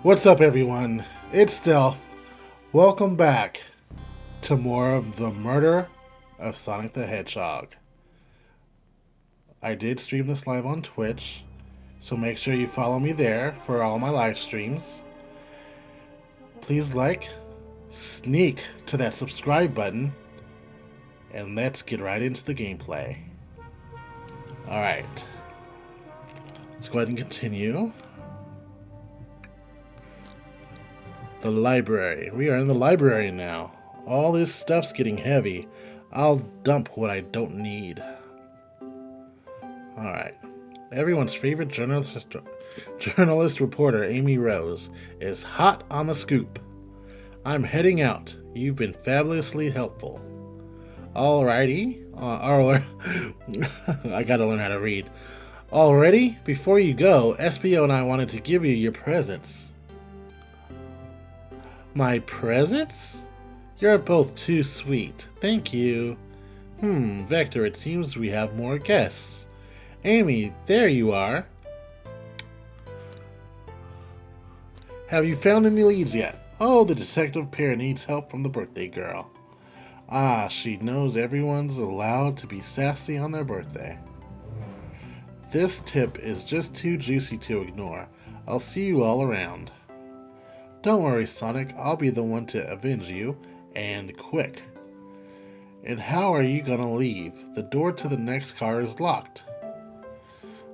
What's up, everyone? It's Stealth. Welcome back to more of the murder of Sonic the Hedgehog. I did stream this live on Twitch, so make sure you follow me there for all my live streams. Please sneak to that subscribe button, and let's get right into the gameplay. Alright, let's go ahead and continue. The library. We are in the library now. All this stuff's getting heavy. I'll dump what I don't need. Alright. Everyone's favorite journalist reporter, Amy Rose, is hot on the scoop. I'm heading out. You've been fabulously helpful. Alrighty. I gotta learn how to read. Already? Before you go, SBO and I wanted to give you your presents. My presents? You're both too sweet. Thank you. Vector, it seems we have more guests. Amy, there you are. Have you found any leads yet? Oh, the detective pair needs help from the birthday girl. Ah, she knows everyone's allowed to be sassy on their birthday. This tip is just too juicy to ignore. I'll see you all around. Don't worry, Sonic, I'll be the one to avenge you, and quick. And how are you gonna leave? The door to the next car is locked.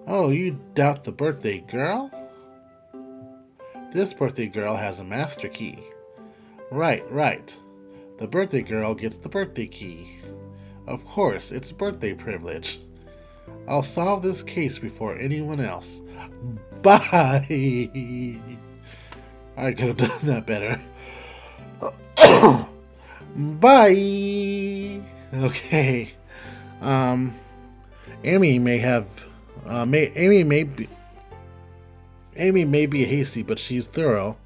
Oh, you doubt the birthday girl? This birthday girl has a master key. Right. The birthday girl gets the birthday key. Of course, it's birthday privilege. I'll solve this case before anyone else. Bye! I could have done that better. Bye. Okay. Amy may be hasty, but she's thorough.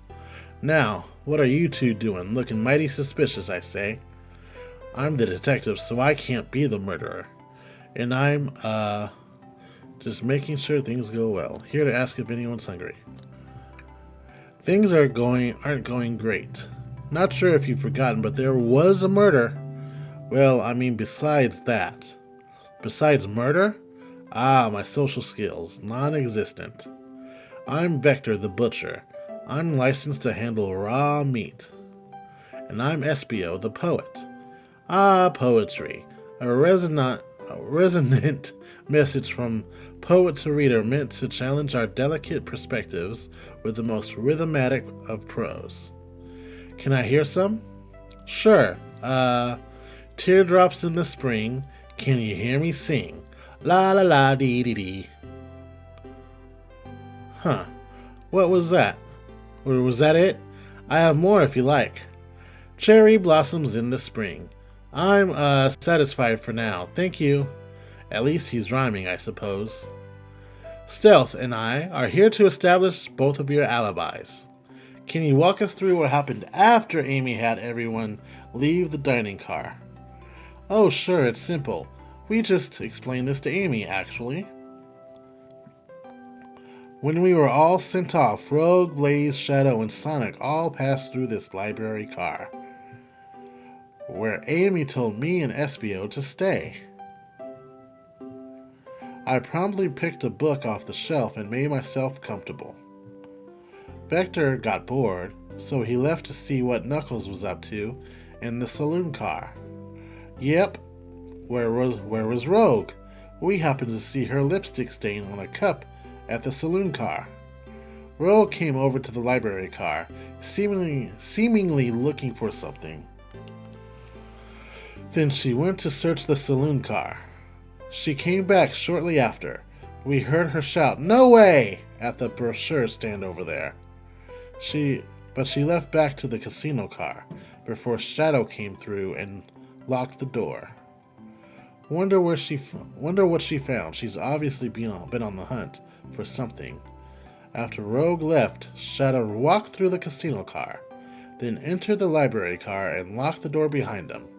Now, what are you two doing? Looking mighty suspicious, I say. I'm the detective, so I can't be the murderer. And I'm, just making sure things go well. Here to ask if anyone's hungry. Things aren't going great. Not sure if you've forgotten, but there was a murder. Well, I mean, besides that. Besides murder? Ah, my social skills, non-existent. I'm Vector the Butcher. I'm licensed to handle raw meat. And I'm SBO the Poet. Ah, poetry. A resonant message from poet to reader meant to challenge our delicate perspectives with the most rhythmatic of prose. Can I hear some? Sure. Teardrops in the spring. Can you hear me sing? La la la dee dee dee. Huh. What was that? Or was that it? I have more if you like. Cherry blossoms in the spring. I'm, satisfied for now. Thank you. At least he's rhyming, I suppose. Stealth and I are here to establish both of your alibis. Can you walk us through what happened after Amy had everyone leave the dining car? Oh, sure, it's simple. We just explained this to Amy, actually. When we were all sent off, Rogue, Blaze, Shadow, and Sonic all passed through this library car, where Amy told me and SBO to stay. I promptly picked a book off the shelf and made myself comfortable. Vector got bored, so he left to see what Knuckles was up to in the saloon car. Yep, where was Rogue? We happened to see her lipstick stain on a cup at the saloon car. Rogue came over to the library car, seemingly looking for something. Then she went to search the saloon car. She came back shortly after. We heard her shout, "No way!" at the brochure stand over there. But she left back to the casino car before Shadow came through and locked the door. Wonder what she found. She's obviously been on the hunt for something. After Rogue left, Shadow walked through the casino car, then entered the library car and locked the door behind him.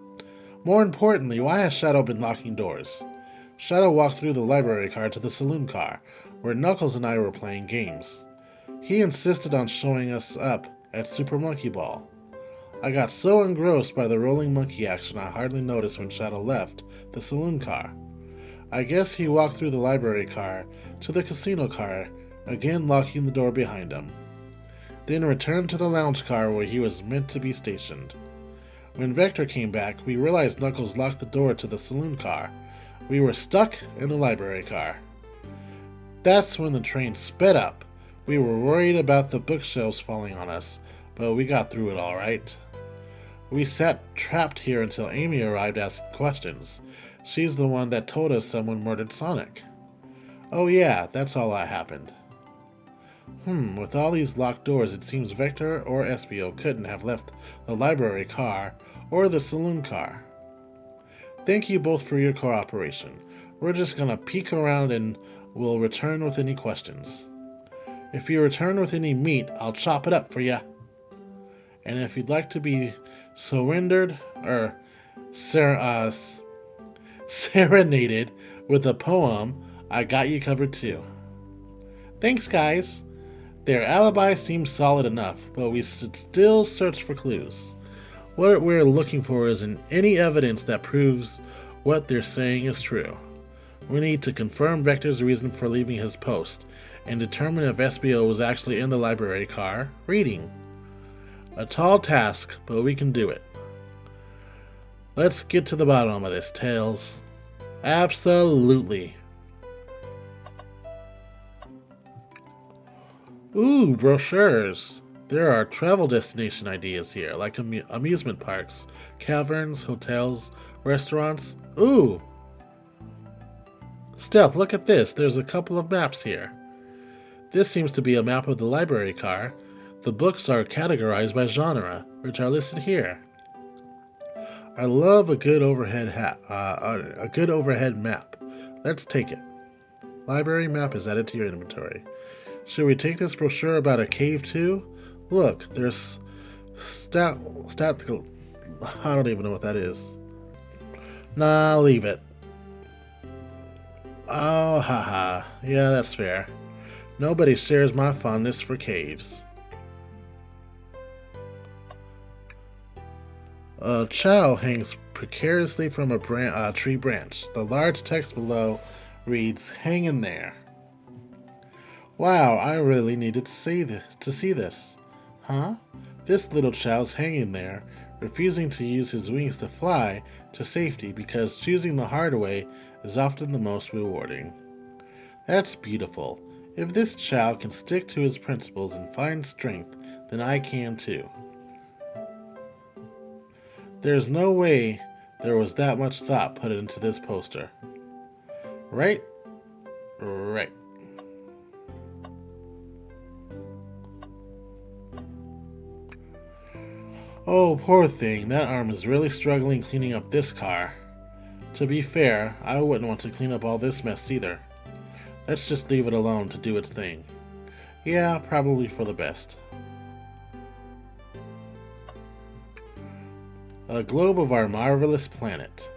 More importantly, why has Shadow been locking doors? Shadow walked through the library car to the saloon car, where Knuckles and I were playing games. He insisted on showing us up at Super Monkey Ball. I got so engrossed by the rolling monkey action I hardly noticed when Shadow left the saloon car. I guess he walked through the library car to the casino car, again locking the door behind him. Then returned to the lounge car where he was meant to be stationed. When Vector came back, we realized Knuckles locked the door to the saloon car. We were stuck in the library car. That's when the train sped up. We were worried about the bookshelves falling on us, but we got through it all right. We sat trapped here until Amy arrived asking questions. She's the one that told us someone murdered Sonic. Oh yeah, that's all that happened. With all these locked doors, it seems Vector or Espio couldn't have left the library car or the saloon car. Thank you both for your cooperation. We're just gonna peek around and we'll return with any questions. If you return with any meat, I'll chop it up for ya. And if you'd like to be serenaded with a poem, I got you covered too. Thanks, guys. Their alibi seems solid enough, but we should still search for clues. What we're looking for isn't any evidence that proves what they're saying is true. We need to confirm Vector's reason for leaving his post and determine if Espio was actually in the library car reading. A tall task, but we can do it. Let's get to the bottom of this, Tails. Absolutely. Ooh, brochures. There are travel destination ideas here, like amusement parks, caverns, hotels, restaurants. Ooh! Stealth, look at this. There's a couple of maps here. This seems to be a map of the library car. The books are categorized by genre, which are listed here. I love a good overhead map. Let's take it. Library map is added to your inventory. Should we take this brochure about a cave too? Look, there's statical. I don't even know what that is. Nah, leave it. Oh, haha. Yeah, that's fair. Nobody shares my fondness for caves. A chow hangs precariously from a tree branch. The large text below reads, "Hang in there." Wow, I really needed to see this. Huh? This little chow's hanging there, refusing to use his wings to fly to safety because choosing the hard way is often the most rewarding. That's beautiful. If this chow can stick to his principles and find strength, then I can too. There's no way there was that much thought put into this poster. Right? Right. Oh, poor thing. That arm is really struggling cleaning up this car. To be fair, I wouldn't want to clean up all this mess either. Let's just leave it alone to do its thing. Yeah, probably for the best. A globe of our marvelous planet.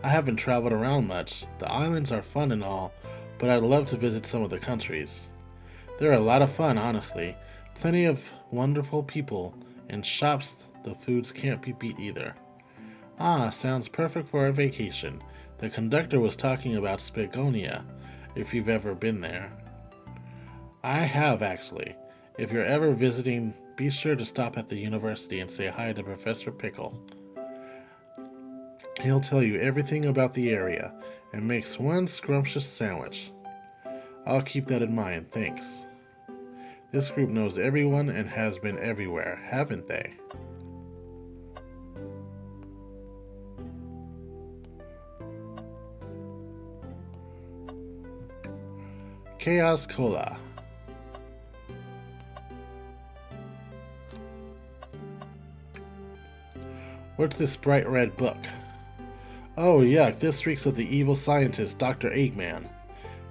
I haven't traveled around much. The islands are fun and all, but I'd love to visit some of the countries. They're a lot of fun, honestly. Plenty of wonderful people, and shops the foods can't be beat either. Ah, sounds perfect for a vacation. The conductor was talking about Spagonia, if you've ever been there. I have, actually. If you're ever visiting, be sure to stop at the university and say hi to Professor Pickle. He'll tell you everything about the area and makes one scrumptious sandwich. I'll keep that in mind, thanks. This group knows everyone and has been everywhere, haven't they? Chaos Cola. What's this bright red book? Oh yuck, this reeks of the evil scientist Dr. Eggman.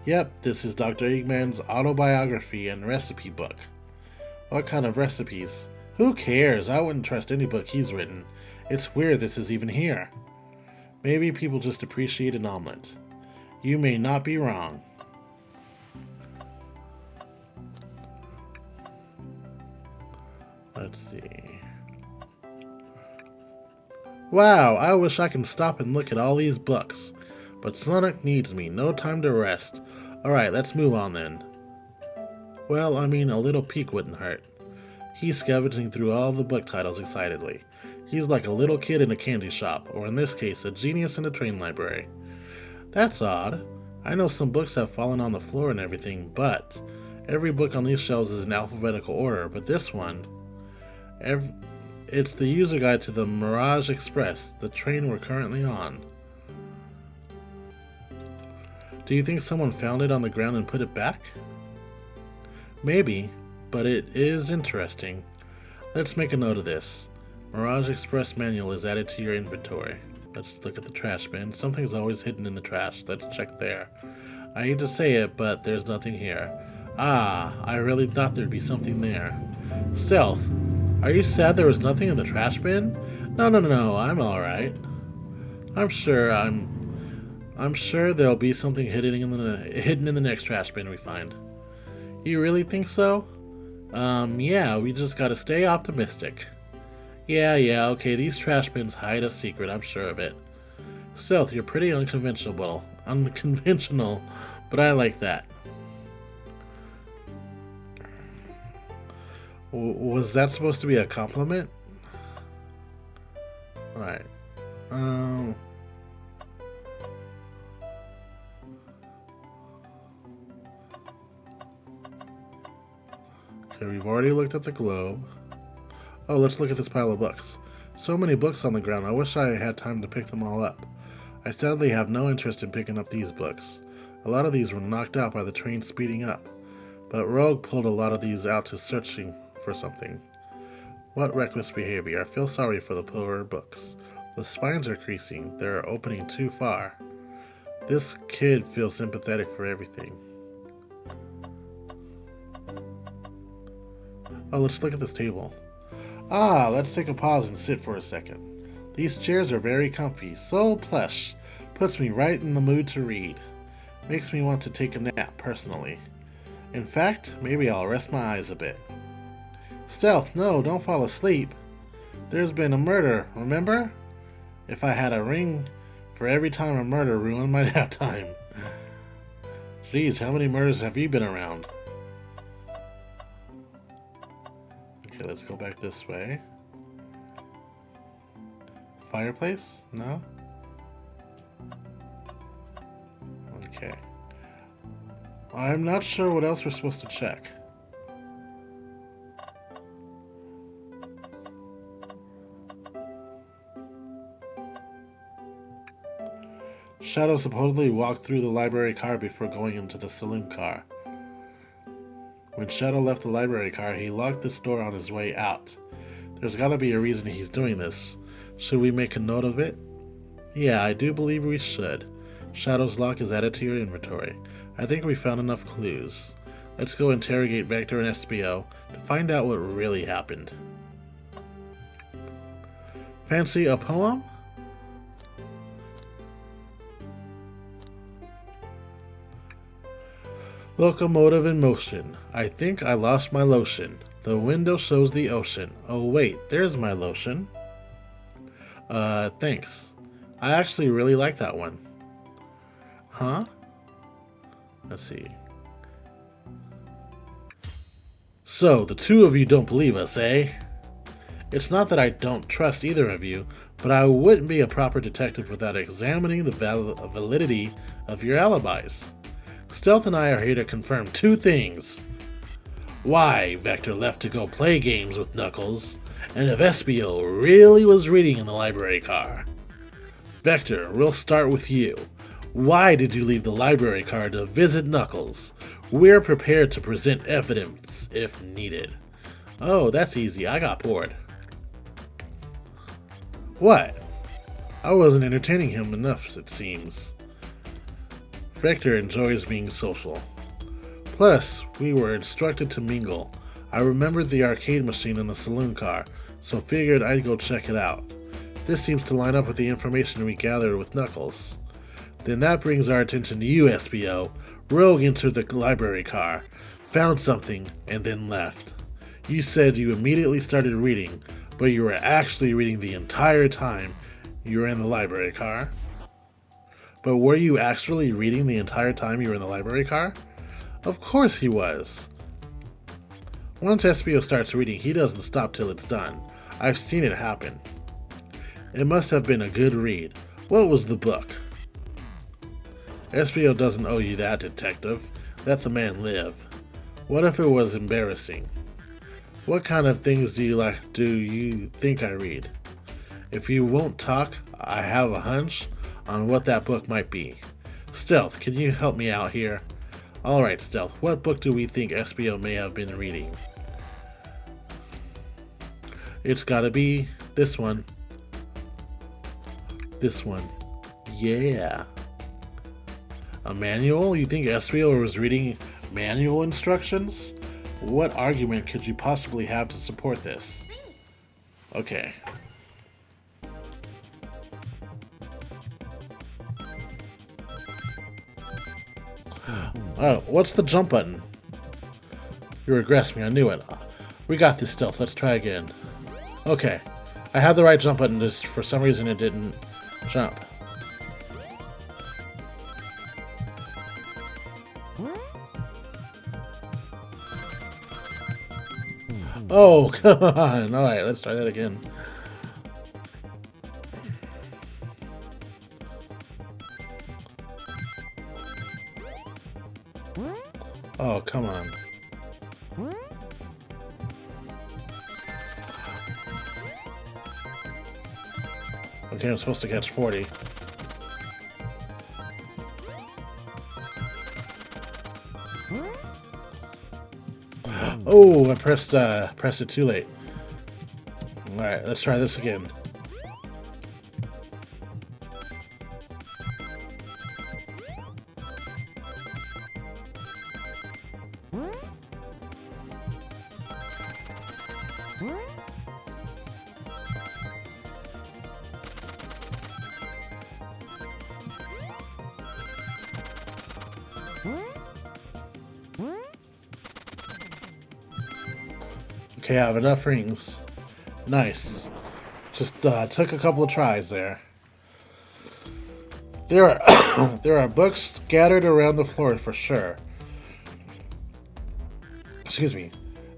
Yep, this is Dr. Eggman's autobiography and recipe book. What kind of recipes? Who cares? I wouldn't trust any book he's written. It's weird this is even here. Maybe people just appreciate an omelet. You may not be wrong. Let's see. Wow, I wish I can stop and look at all these books. But Sonic needs me, no time to rest. Alright, let's move on then. Well, I mean, a little peek wouldn't hurt. He's scavenging through all the book titles excitedly. He's like a little kid in a candy shop, or in this case, a genius in a train library. That's odd. I know some books have fallen on the floor and everything, but every book on these shelves is in alphabetical order, but this one, it's the user guide to the Mirage Express, the train we're currently on. Do you think someone found it on the ground and put it back? Maybe, but it is interesting. Let's make a note of this. Mirage Express manual is added to your inventory. Let's look at the trash bin. Something's always hidden in the trash. Let's check there. I hate to say it, but there's nothing here. Ah, I really thought there'd be something there. Stealth, are you sad there was nothing in the trash bin? No, I'm alright. I'm sure there'll be something hidden in the next trash bin we find. You really think so? Yeah, we just gotta stay optimistic. Yeah, okay, these trash bins hide a secret, I'm sure of it. Stealth, you're pretty unconventional, but I like that. Was that supposed to be a compliment? Alright. Okay, we've already looked at the globe. Oh, let's look at this pile of books. So many books on the ground, I wish I had time to pick them all up. I sadly have no interest in picking up these books. A lot of these were knocked out by the train speeding up, but Rogue pulled a lot of these out to searching for something. What reckless behavior. I feel sorry for the poor books. The spines are creasing. They're opening too far. This kid feels sympathetic for everything. Oh, let's look at this table. Ah, let's take a pause and sit for a second. These chairs are very comfy, so plush. Puts me right in the mood to read. Makes me want to take a nap, personally. In fact, maybe I'll rest my eyes a bit. Stealth, no, don't fall asleep. There's been a murder, remember? If I had a ring for every time a murder ruined my nap time. Geez, how many murders have you been around? Okay, let's go back this way. Fireplace? No? Okay. I'm not sure what else we're supposed to check. Shadow supposedly walked through the library car before going into the saloon car. When Shadow left the library car, he locked this door on his way out. There's gotta be a reason he's doing this. Should we make a note of it? Yeah, I do believe we should. Shadow's lock is added to your inventory. I think we found enough clues. Let's go interrogate Vector and SBO to find out what really happened. Fancy a poem? Locomotive in motion. I think I lost my lotion. The window shows the ocean. Oh wait, there's my lotion. Thanks. I actually really like that one. Huh? Let's see. So, the two of you don't believe us, eh? It's not that I don't trust either of you, but I wouldn't be a proper detective without examining the validity of your alibis. Stealth and I are here to confirm two things. Why Vector left to go play games with Knuckles, and if SBO really was reading in the library car. Vector, we'll start with you. Why did you leave the library car to visit Knuckles? We're prepared to present evidence if needed. Oh, that's easy. I got bored. What? I wasn't entertaining him enough, it seems. Vector enjoys being social. Plus, we were instructed to mingle. I remembered the arcade machine in the saloon car, so figured I'd go check it out. This seems to line up with the information we gathered with Knuckles. Then that brings our attention to you, SBO. Rogue entered the library car, found something, and then left. You said you immediately started reading, but you were actually reading the entire time you were in the library car. But were you actually reading the entire time you were in the library car? Of course he was. Once SBO starts reading, he doesn't stop till it's done. I've seen it happen. It must have been a good read. What was the book? SBO doesn't owe you that, detective. Let the man live. What if it was embarrassing? What kind of things do you think I read? If you won't talk, I have a hunch on what that book might be. Stealth, can you help me out here? Alright, Stealth, what book do we think SBO may have been reading? It's gotta be this one. This one. Yeah. A manual? You think SBO was reading manual instructions? What argument could you possibly have to support this? Okay. Oh, what's the jump button? You regressed me, I knew it. We got this, Stealth, let's try again. Okay. I had the right jump button, just for some reason it didn't jump. Oh, come on. Alright, let's try that again. Oh, come on. Okay, I'm supposed to catch 40. Oh, I pressed it too late. Alright, let's try this again. Okay, I have enough rings. Nice. Just took a couple of tries there. There are there are books scattered around the floor for sure. Excuse me.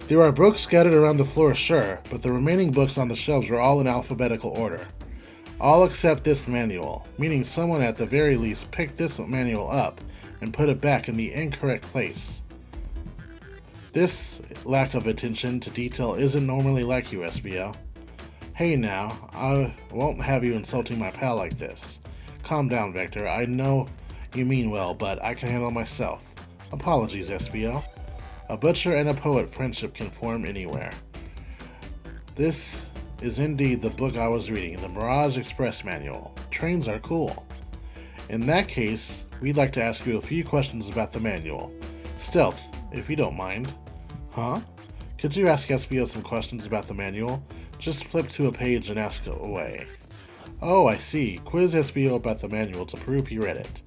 There are books scattered around the floor, sure, but the remaining books on the shelves were all in alphabetical order. All except this manual, meaning someone at the very least picked this manual up and put it back in the incorrect place. This lack of attention to detail isn't normally like you, SBO. Hey now, I won't have you insulting my pal like this. Calm down, Vector. I know you mean well, but I can handle myself. Apologies, SBO. A butcher and a poet friendship can form anywhere. This is indeed the book I was reading, the Mirage Express Manual. Trains are cool. In that case, we'd like to ask you a few questions about the manual. Stealth, if you don't mind. Huh? Could you ask SBO some questions about the manual? Just flip to a page and ask away. Oh, I see. Quiz SBO about the manual to prove he read it.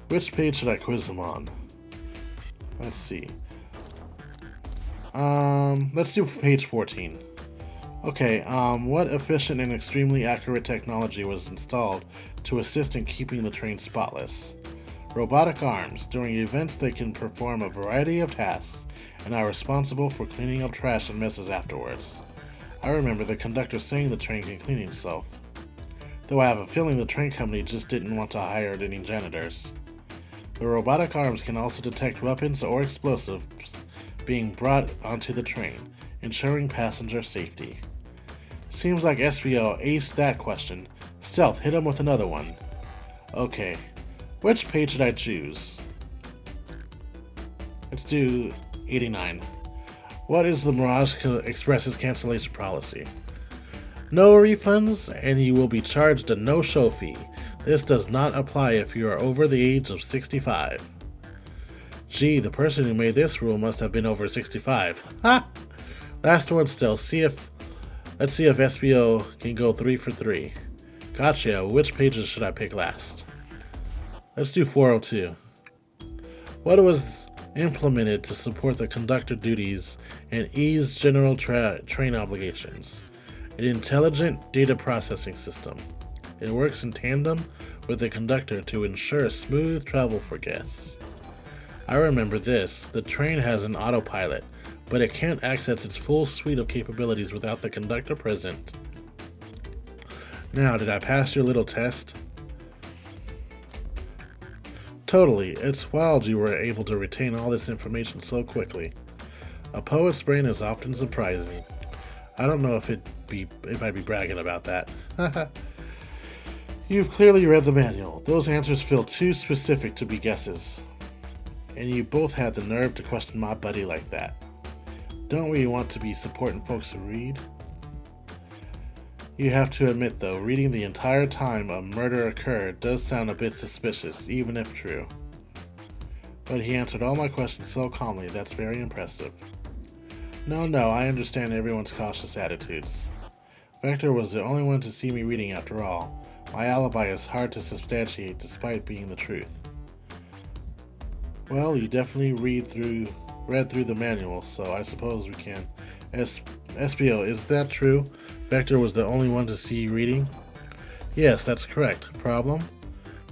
Which page should I quiz him on? Let's see. Let's do page 14. Okay, what efficient and extremely accurate technology was installed to assist in keeping the train spotless? Robotic arms. During events, they can perform a variety of tasks and are responsible for cleaning up trash and messes afterwards. I remember the conductor saying the train can clean itself. Though I have a feeling the train company just didn't want to hire any janitors. The robotic arms can also detect weapons or explosives being brought onto the train, ensuring passenger safety. Seems like SBO aced that question. Stealth, hit him with another one. Okay, which page should I choose? Let's do 89. What is the Mirage Express's cancellation policy? No refunds, and you will be charged a no-show fee. This does not apply if you are over the age of 65. Gee, the person who made this rule must have been over 65. Ha! Last one still. Let's see if SBO can go 3 for 3. Gotcha. Which pages should I pick last? Let's do 402. What was implemented to support the conductor duties and ease general train obligations. An intelligent data processing system. It works in tandem with the conductor to ensure smooth travel for guests. I remember this. The train has an autopilot, but it can't access its full suite of capabilities without the conductor present. Now, did I pass your little test? Totally. It's wild you were able to retain all this information so quickly. A poet's brain is often surprising. I don't know if I'd be bragging about that. You've clearly read the manual. Those answers feel too specific to be guesses. And you both had the nerve to question my buddy like that. Don't we want to be supporting folks who read? You have to admit, though, reading the entire time a murder occurred does sound a bit suspicious, even if true. But he answered all my questions so calmly, that's very impressive. No, I understand everyone's cautious attitudes. Vector was the only one to see me reading after all. My alibi is hard to substantiate despite being the truth. Well, you definitely read through the manual, so I suppose we can. SBO, is that true? Vector was the only one to see you reading? Yes, that's correct. Problem?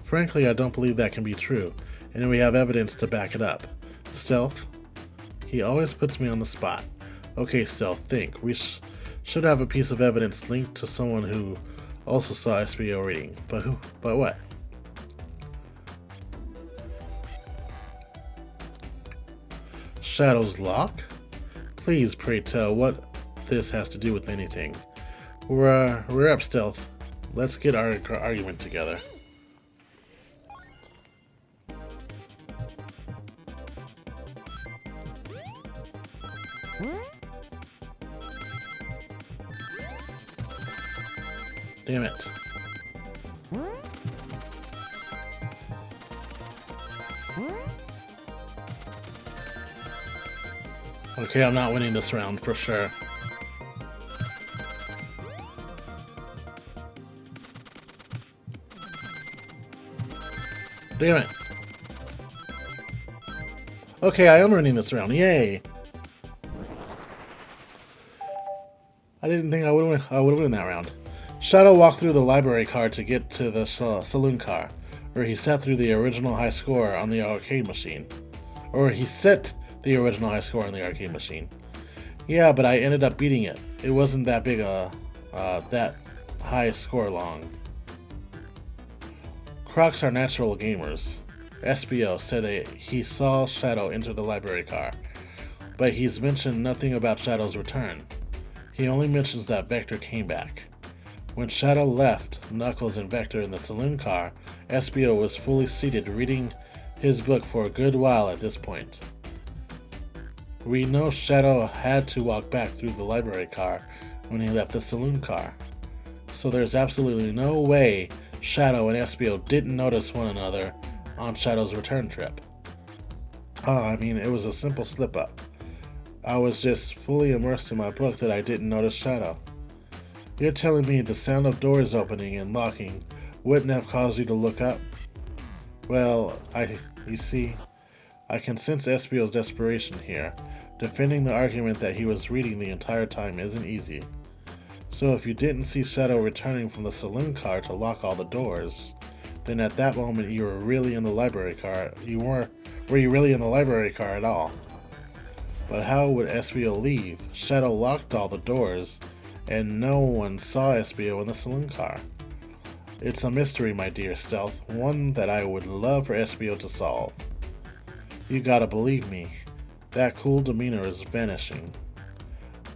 Frankly, I don't believe that can be true, and we have evidence to back it up. Stealth? He always puts me on the spot. Okay, Stealth, think. We should have a piece of evidence linked to someone who also saw SBO reading. But who? But what? Shadow's lock? Please, pray tell what this has to do with anything. We're up, Stealth. Let's get our argument together. Damn it. Okay, I'm not winning this round for sure. Damn it. Okay, I am winning this round. Yay! I didn't think I would win that round. Shadow walked through the library car to get to the saloon car, where he sat through the original high score on the arcade machine. Or he set the original high score on the arcade machine. Yeah, but I ended up beating it. It wasn't that big that high score long. Crocs are natural gamers. SBO said that he saw Shadow enter the library car, but he's mentioned nothing about Shadow's return. He only mentions that Vector came back. When Shadow left Knuckles and Vector in the saloon car, SBO was fully seated reading his book for a good while at this point. We know Shadow had to walk back through the library car when he left the saloon car, so there's absolutely no way Shadow and SBO didn't notice one another on Shadow's return trip. It was a simple slip-up. I was just fully immersed in my book that I didn't notice Shadow. You're telling me the sound of doors opening and locking wouldn't have caused you to look up? Well, you see, I can sense SBO's desperation here. Defending the argument that he was reading the entire time isn't easy. So if you didn't see Shadow returning from the saloon car to lock all the doors, then at that moment you were really in the library car. Were you really in the library car at all? But how would SBO leave? Shadow locked all the doors, and no one saw SBO in the saloon car. It's a mystery, my dear Stealth, one that I would love for SBO to solve. You gotta believe me, that cool demeanor is vanishing.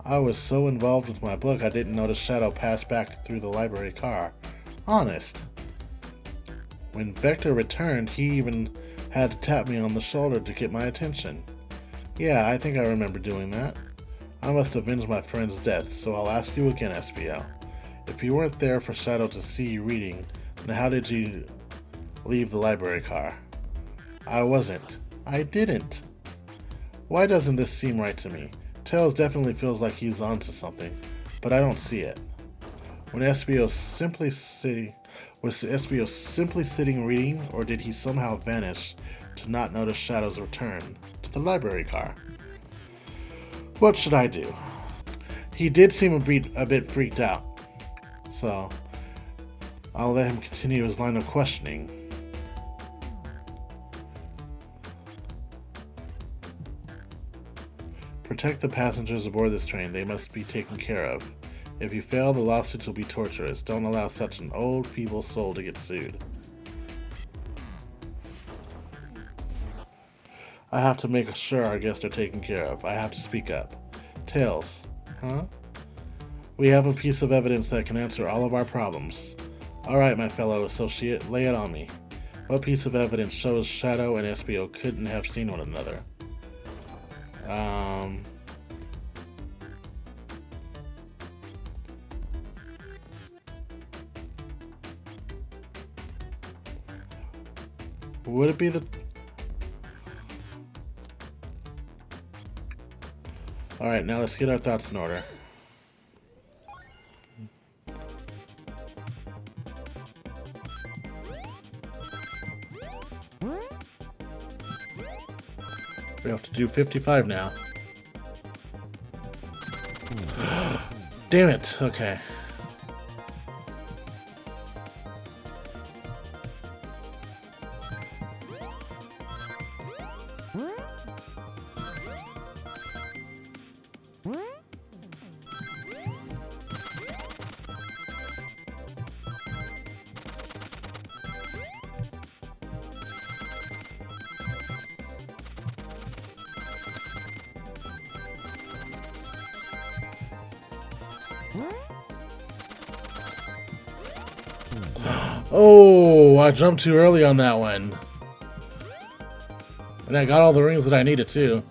I was so involved with my book I didn't notice Shadow pass back through the library car. Honest. When Vector returned, he even had to tap me on the shoulder to get my attention. Yeah, I think I remember doing that. I must avenge my friend's death, so I'll ask you again, SBO. If you weren't there for Shadow to see you reading, then how did you leave the library car? I wasn't. I didn't. Why doesn't this seem right to me? Tails definitely feels like he's onto something, but I don't see it. Was SBO simply sitting reading, or did he somehow vanish to not notice Shadow's return to the library car. What should I do? He did seem a bit freaked out, so I'll let him continue his line of questioning. Protect the passengers aboard this train. They must be taken care of. If you fail, the lawsuits will be torturous. Don't allow such an old, feeble soul to get sued. I have to make sure our guests are taken care of. I have to speak up. Tails. Huh? We have a piece of evidence that can answer all of our problems. Alright, my fellow associate, lay it on me. What piece of evidence shows Shadow and SBO couldn't have seen one another? Would it be the... Alright, now let's get our thoughts in order. We have to do 55 now. Damn it, okay. Oh, I jumped too early on that one. And I got all the rings that I needed too.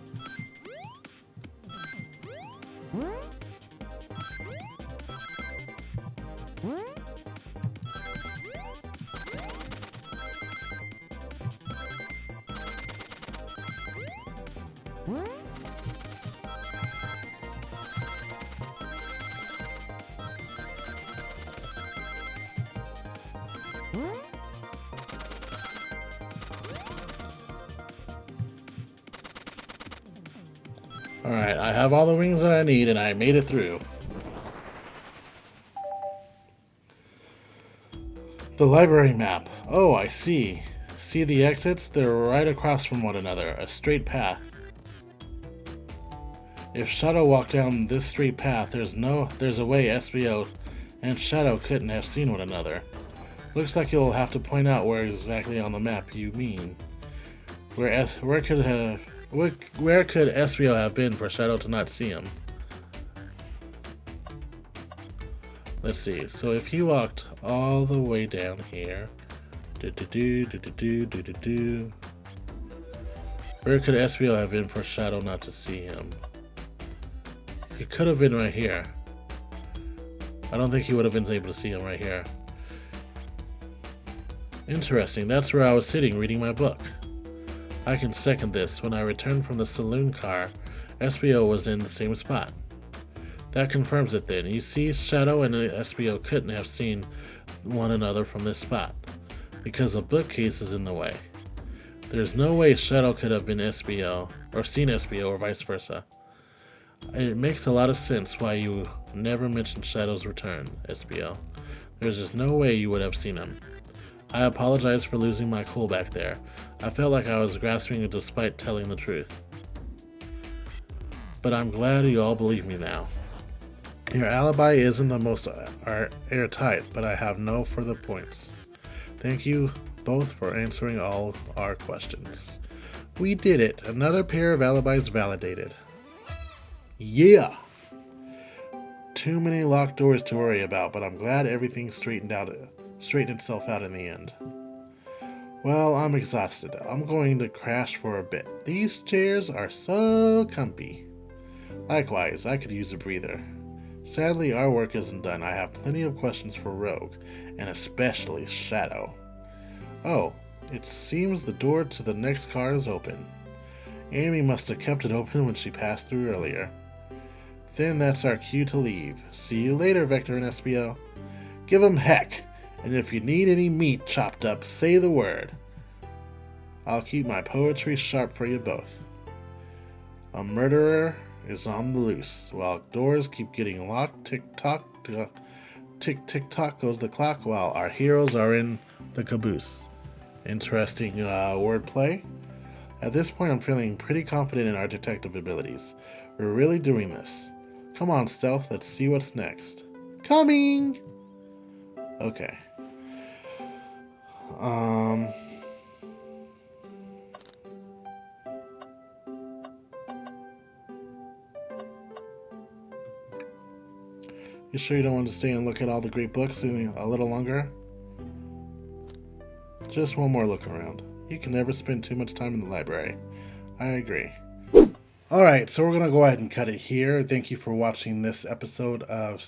Alright, I have all the rings that I need and I made it through. The library map. Oh, I see. See the exits? They're right across from one another. A straight path. If Shadow walked down this straight path, there's a way SBO and Shadow couldn't have seen one another. Looks like you'll have to point out where exactly on the map you mean. Where could SBO have been for Shadow to not see him? Let's see. So if he walked all the way down here, where could SBO have been for Shadow not to see him? He could have been right here. I don't think he would have been able to see him right here. Interesting. That's where I was sitting reading my book. I can second this. When I returned from the saloon car, SBO was in the same spot. That confirms it then. You see, Shadow and SBO couldn't have seen one another from this spot, because the bookcase is in the way. There's no way Shadow could have been SBO, or seen SBO, or vice versa. It makes a lot of sense why you never mentioned Shadow's return, SBO. There's just no way you would have seen him. I apologize for losing my cool back there. I felt like I was grasping despite telling the truth. But I'm glad you all believe me now. Your alibi isn't the most airtight, but I have no further points. Thank you both for answering all our questions. We did it. Another pair of alibis validated. Yeah! Too many locked doors to worry about, but I'm glad everything straightened itself out in the end. Well, I'm exhausted. I'm going to crash for a bit. These chairs are so comfy. Likewise, I could use a breather. Sadly, our work isn't done. I have plenty of questions for Rogue, and especially Shadow. Oh, it seems the door to the next car is open. Amy must have kept it open when she passed through earlier. Then that's our cue to leave. See you later, Vector and SBO. Give 'em heck, and if you need any meat chopped up, say the word. I'll keep my poetry sharp for you both. A murderer is on the loose, while doors keep getting locked. Tick tock, tick tick tock goes the clock, while our heroes are in the caboose. Interesting wordplay. At this point, I'm feeling pretty confident in our detective abilities. We're really doing this. Come on, Stealth, let's see what's next. Coming! Okay. You sure you don't want to stay and look at all the great books a little longer? Just one more look around. You can never spend too much time in the library. I agree. Alright, so we're going to go ahead and cut it here. Thank you for watching this episode of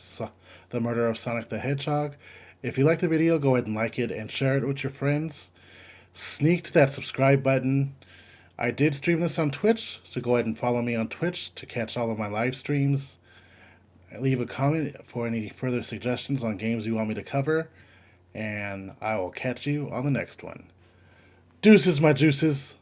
The Murder of Sonic the Hedgehog. If you liked the video, go ahead and like it and share it with your friends. Sneak to that subscribe button. I did stream this on Twitch, so go ahead and follow me on Twitch to catch all of my live streams. Leave a comment for any further suggestions on games you want me to cover, and I will catch you on the next one. Deuces, my juices!